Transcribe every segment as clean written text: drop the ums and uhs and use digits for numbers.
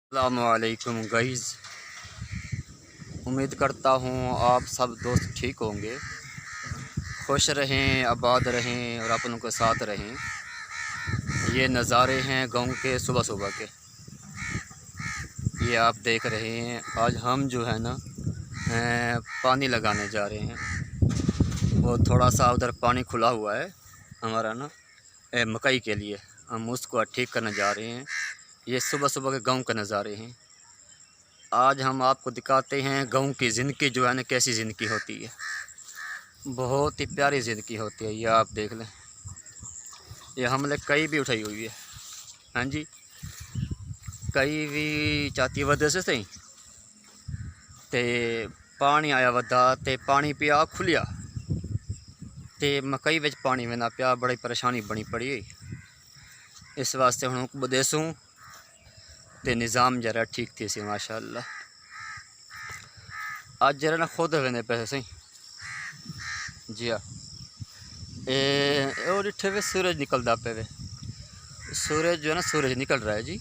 अस्सलामुअलैकुम गाइज़, उम्मीद करता हूँ आप सब दोस्त ठीक होंगे, खुश रहें, आबाद रहें और अपनों के साथ रहें। ये नज़ारे हैं गाँव के सुबह सुबह के, ये आप देख रहे हैं। आज हम जो है ना पानी लगाने जा रहे हैं। वो थोड़ा सा उधर पानी खुला हुआ है हमारा ना मकई के लिए, हम उसको ठीक करने जा रहे हैं। ये सुबह सुबह के गाँव के नज़ारे हैं। आज हम आपको दिखाते हैं गाँव की ज़िंदगी जो है ना कैसी ज़िंदगी होती है। बहुत ही प्यारी ज़िंदगी होती है। ये आप देख लें, ये हमने कई भी उठाई हुई है। हाँ जी, कई भी चाहती वजह से सही ते पानी आया वदा ते पानी पिया खुलिया ते मकई विच पानी वेंदा पिया, बड़ी परेशानी बनी पड़ी। इस वास्ते हुण बदेसूँ ते निज़ाम जरा ठीक थी सी माशाअल्लाह। अज जरा ना खुद वेंदे पैसे सही जी हाँ। और इठे वे सूरज निकलता पे वे, सूरज जो है ना सूरज निकल रहा है जी।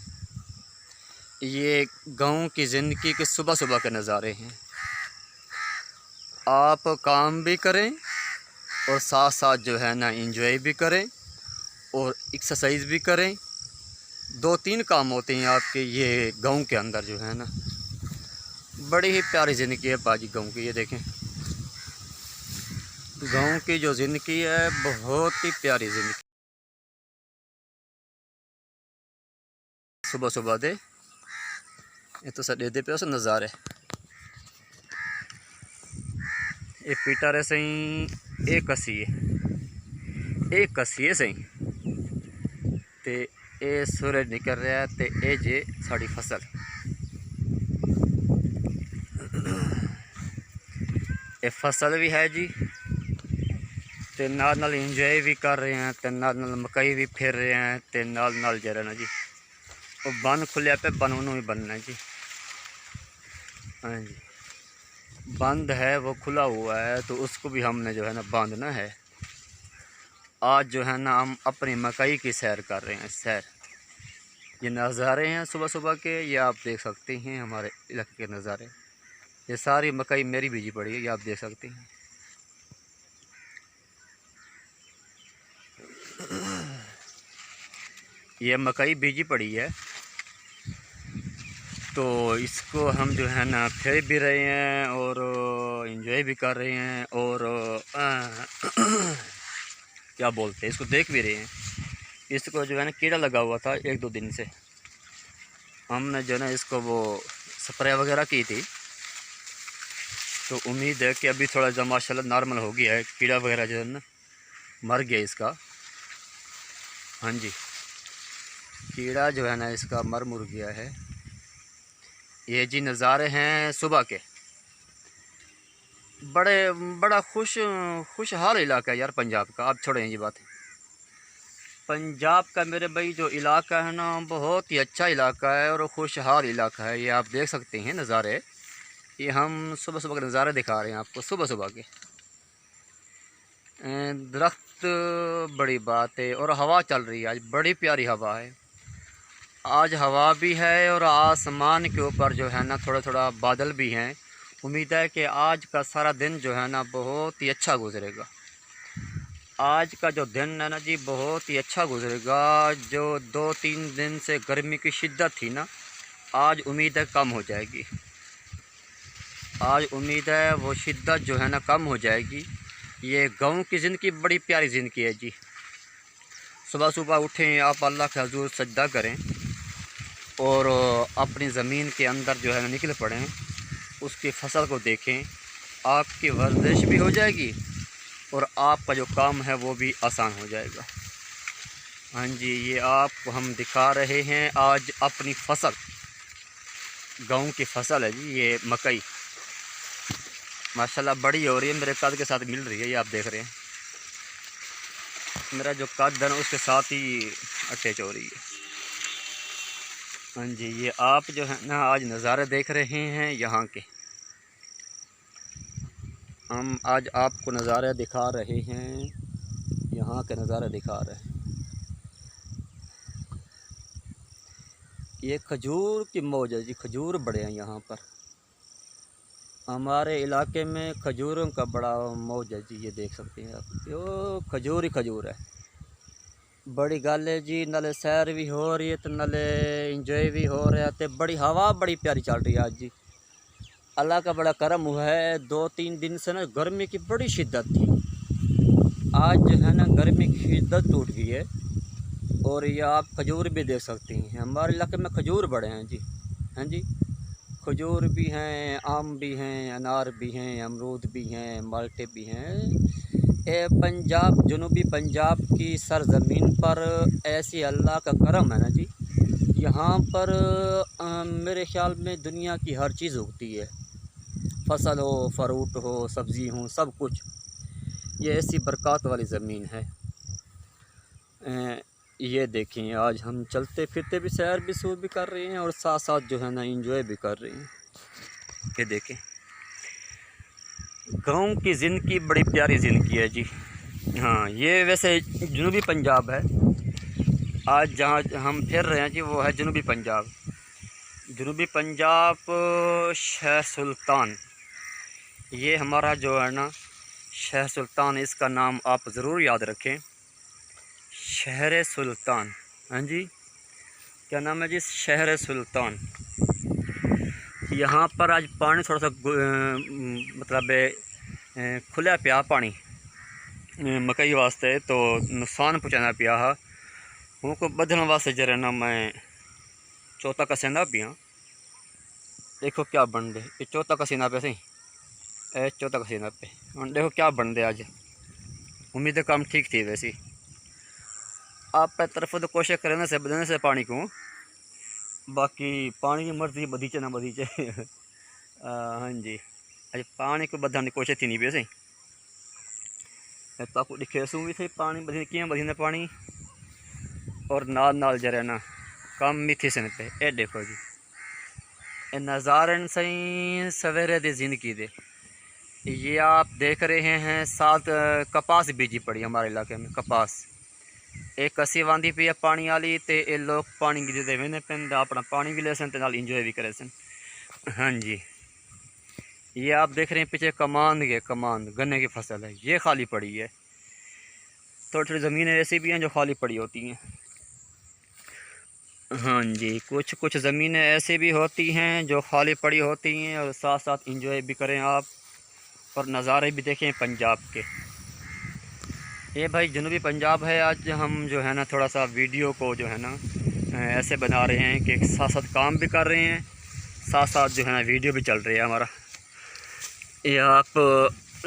ये गाँव की ज़िंदगी के सुबह सुबह के नज़ारे हैं। आप काम भी करें और साथ साथ जो है ना एंजॉय भी करें और एक्सरसाइज भी करें। 2-3 काम होते हैं आपके ये गाँव के अंदर जो है ना। बड़ी ही प्यारी ज़िंदगी है बाजी गाँव की। ये देखें, गाँव की जो ज़िंदगी है बहुत ही प्यारी ज़िंदगी। सुबह सुबह दे ये तो सॾे दे पे नज़ारे ये पीटा रहे सही एक कसी है सही ते ये सूरज निकल रहा है ते ये जे साड़ी फसल ये फसल भी है जी ते नाल इंजॉय भी कर रहे हैं ते नाल मकई भी फेर रहे हैं ते नाल जरा ना जी वो बन खुलिया पे बन भी बनना है जी। हाँ जी, बंद है वो खुला हुआ है तो उसको भी हमने जो है ना बांधना है। आज जो है ना हम अपनी मकई की सैर कर रहे हैं। सैर ये नज़ारे हैं सुबह सुबह के, ये आप देख सकते हैं हमारे इलाके के नज़ारे। ये सारी मकई मेरी बीजी पड़ी है, ये आप देख सकते हैं। ये मकई बीजी पड़ी है तो इसको हम जो है ना फेर भी रहे हैं और एंजॉय भी कर रहे हैं और क्या बोलते हैं इसको देख भी रहे हैं। इसको जो है ना कीड़ा लगा हुआ था 1-2 दिन से, हमने जो है ना इसको वो स्प्रे वगैरह की थी तो उम्मीद है कि अभी थोड़ा जब माशाल्लाह नॉर्मल हो गया है, कीड़ा वगैरह जो है ना मर गया इसका। हाँ जी, कीड़ा जो है ना इसका मर गया है। ये जी नज़ारे हैं सुबह के, बड़ा खुशहाल इलाका है यार पंजाब का। आप छोड़ें ये बात, पंजाब का मेरे भाई जो इलाका है ना बहुत ही अच्छा इलाका है और खुशहाल इलाका है। ये आप देख सकते हैं नज़ारे, ये हम सुबह सुबह के नज़ारे दिखा रहे हैं आपको सुबह सुबह के। दरख्त बड़ी बात है और हवा चल रही है, आज बड़ी प्यारी हवा है। आज हवा भी है और आसमान के ऊपर जो है ना थोड़ा थोड़ा बादल भी हैं। उम्मीद है कि आज का सारा दिन जो है ना बहुत ही अच्छा गुजरेगा। आज का जो दिन है ना जी बहुत ही अच्छा गुजरेगा। जो 2-3 दिन से गर्मी की शिद्दत थी ना, आज उम्मीद है कम हो जाएगी। आज उम्मीद है वो शिद्दत जो है ना कम हो जाएगी। ये गाँव की ज़िंदगी बड़ी प्यारी ज़िंदगी है जी। सुबह सुबह उठें, आप अल्लाह के हजूर सजदा करें और अपनी ज़मीन के अंदर जो है ना निकल पड़ें, उसकी फसल को देखें। आपकी वर्जिश भी हो जाएगी और आपका जो काम है वो भी आसान हो जाएगा। हाँ जी, ये आपको हम दिखा रहे हैं आज अपनी फसल, गाँव की फसल है जी। ये मकई माशाल्लाह बड़ी हो रही है, मेरे कद के साथ मिल रही है। ये आप देख रहे हैं मेरा जो कद है ना उसके साथ ही अटैच हो रही है। हाँ जी, ये आप जो है ना आज नज़ारे देख रहे हैं यहाँ के, हम आज आपको नज़ारे दिखा रहे हैं, यहाँ के नज़ारे दिखा रहे हैं। ये खजूर की मौज है जी, खजूर बड़े हैं यहाँ पर। हमारे इलाके में खजूरों का बड़ा मौज है जी, ये देख सकते हैं आप, यो खजूर ही खजूर है। बड़ी गल है जी, नाले सैर भी हो रही है तो नाले इंजॉय भी हो रहा है, तो बड़ी हवा बड़ी प्यारी चल रही है आज जी। अल्लाह का बड़ा करम हुआ है। 2-3 दिन से ना गर्मी की बड़ी शिद्दत थी, आज जो है ना गर्मी की शिद्दत टूट गई है। और ये आप खजूर भी देख सकते हैं, हमारे इलाके में खजूर बड़े हैं जी। हैं जी, खजूर भी हैं, आम भी हैं, अनार भी हैं, अमरूद भी हैं, माल्टे भी हैं। ये पंजाब, जनूबी पंजाब की सरज़मीन पर ऐसी अल्लाह का करम है ना जी। यहाँ पर मेरे ख्याल में दुनिया की हर चीज़ उगती है, फसल हो, फ्रूट हो, सब्ज़ी हो, सब कुछ। ये ऐसी बरक़ात वाली ज़मीन है। ये देखें, आज हम चलते फिरते भी सैर भी सूर भी कर रहे हैं और साथ साथ जो है ना इंजॉय भी कर रहे हैं। ये देखें, गाँव की ज़िंदगी बड़ी प्यारी ज़िंदगी है जी। हाँ, ये वैसे जनूबी पंजाब है। आज जहाँ हम फिर रहे हैं जी वो है जनूबी पंजाब। जनूबी पंजाब, शहर सुल्तान, ये हमारा जो है ना शहर सुल्तान, इसका नाम आप ज़रूर याद रखें, शहर सुल्तान। हाँ जी, क्या नाम है जी? शहर सुल्तान। यहाँ पर आज पानी थोड़ा सा मतलब खुला पिया पानी मकई वास्ते, तो नुकसान पहुँचाना पिया है उनको बदलने वास्ते। जरा ना मैं चौथा कसीना भी हाँ, देखो क्या बन दे। ये चौथा कसीना पे सही, ए चौथा कसीना पे और देखो क्या बन दे। आज उम्मीद है काम ठीक थी। वैसे आप तरफ तो कोशिश करें ना से बदलने से पानी को, बाकी पानी की मर्जी बदीचे ना बदीचे। हाँ जी, अज पानी को बदलने की कोशिश थी नहीं वैसे तो दिखे सू भी सही पानी बदी किं बदी पानी। और नाल नाल जरा ना कम मिठी सन पे। ए देखो जी, ए नज़ारे सही सवेरे दी जिंदगी दे। ये आप देख रहे हैं, साथ कपास बीजी पड़ी हमारे इलाके में, कपास। एक कसी वांदी पी है पानी वाली, तो ये लोग पानी गिरते वेंदे पेन, अपना पानी भी ले सन ते नाल इंजॉय भी करे सन। हाँ जी, ये आप देख रहे हैं पीछे कमांद गन्ने की फसल है, ये खाली पड़ी है। थोड़ी थोड़ी ज़मीनें ऐसी भी हैं जो खाली पड़ी होती हैं। हाँ जी, कुछ कुछ ज़मीनें ऐसी भी होती हैं जो खाली पड़ी होती हैं, और साथ साथ इंजॉय भी करें आप और नज़ारे भी देखें पंजाब के। ये भाई जनूबी पंजाब है। आज हम जो है ना थोड़ा सा वीडियो को जो है ना ऐसे बना रहे हैं कि साथ साथ काम भी कर रहे हैं, साथ साथ जो है ना वीडियो भी चल रही है हमारा। ये आप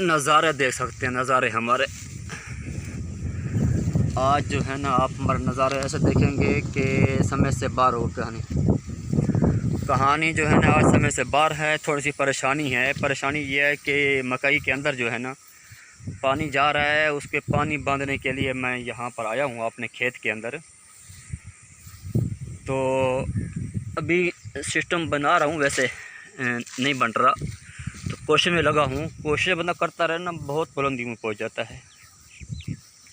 नज़ारे देख सकते हैं, नज़ारे हमारे आज जो है ना आप हमारे नज़ारे ऐसे देखेंगे कि समय से बाहर हो। कहानी जो है ना आज समय से बाहर है। थोड़ी सी परेशानी है। परेशानी ये है कि मकई के अंदर जो है ना पानी जा रहा है, उसके पानी बांधने के लिए मैं यहाँ पर आया हूँ अपने खेत के अंदर। तो अभी सिस्टम बना रहा हूँ, वैसे नहीं बन रहा, तो कोशिश में लगा हूँ। कोशिश बंदा करता रहे ना, बहुत बुलंदी में पहुँच जाता है।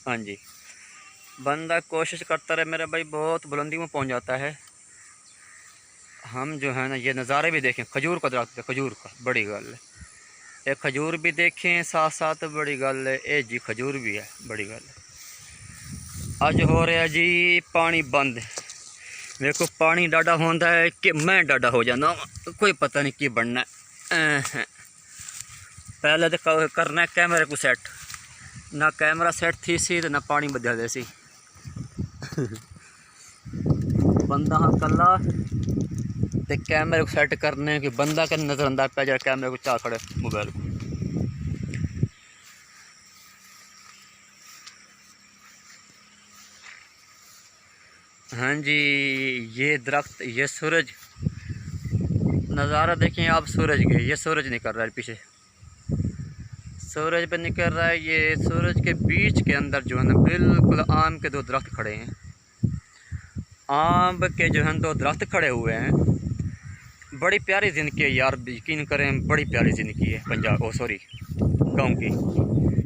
हाँ जी, बंदा कोशिश करता रहे मेरे भाई, बहुत बुलंदी में पहुँच जाता है। हम जो है ना ये नज़ारे भी देखें, खजूर का दरख्त है, खजूर का, बड़ी गल है। एक खजूर भी देखें साथ साथ, बड़ी गल है। ए जी खजूर भी है, बड़ी गल है। अज हो रहा जी पानी बंद। देखो पानी डाडा होता है कि मैं डाडा हो जाना, कोई पता नहीं की बनना है। पहले तो करना है कैमरे को सेट, ना कैमरा सेट थी सी तो ना पानी बदल दे सी। बंदा हाँ कला ते कैमरे को सेट करने कि बंदा का नज़र अंदाज पै जाए कैमरे को चा खड़े मोबाइल को। हाँ जी, ये दरख्त, ये सूरज, नज़ारा देखें आप सूरज के। ये सूरज निकल रहा है पीछे, सूरज पे निकल रहा है। ये सूरज के बीच के अंदर जो है ना बिल्कुल आम के 2 दरख्त खड़े हैं। आम के जो है 2 दरख्त खड़े हुए हैं। बड़ी प्यारी ज़िंदगी है यार, यकीन करें, बड़ी प्यारी ज़िंदगी है पंजाब, ओ सॉरी गाँव की।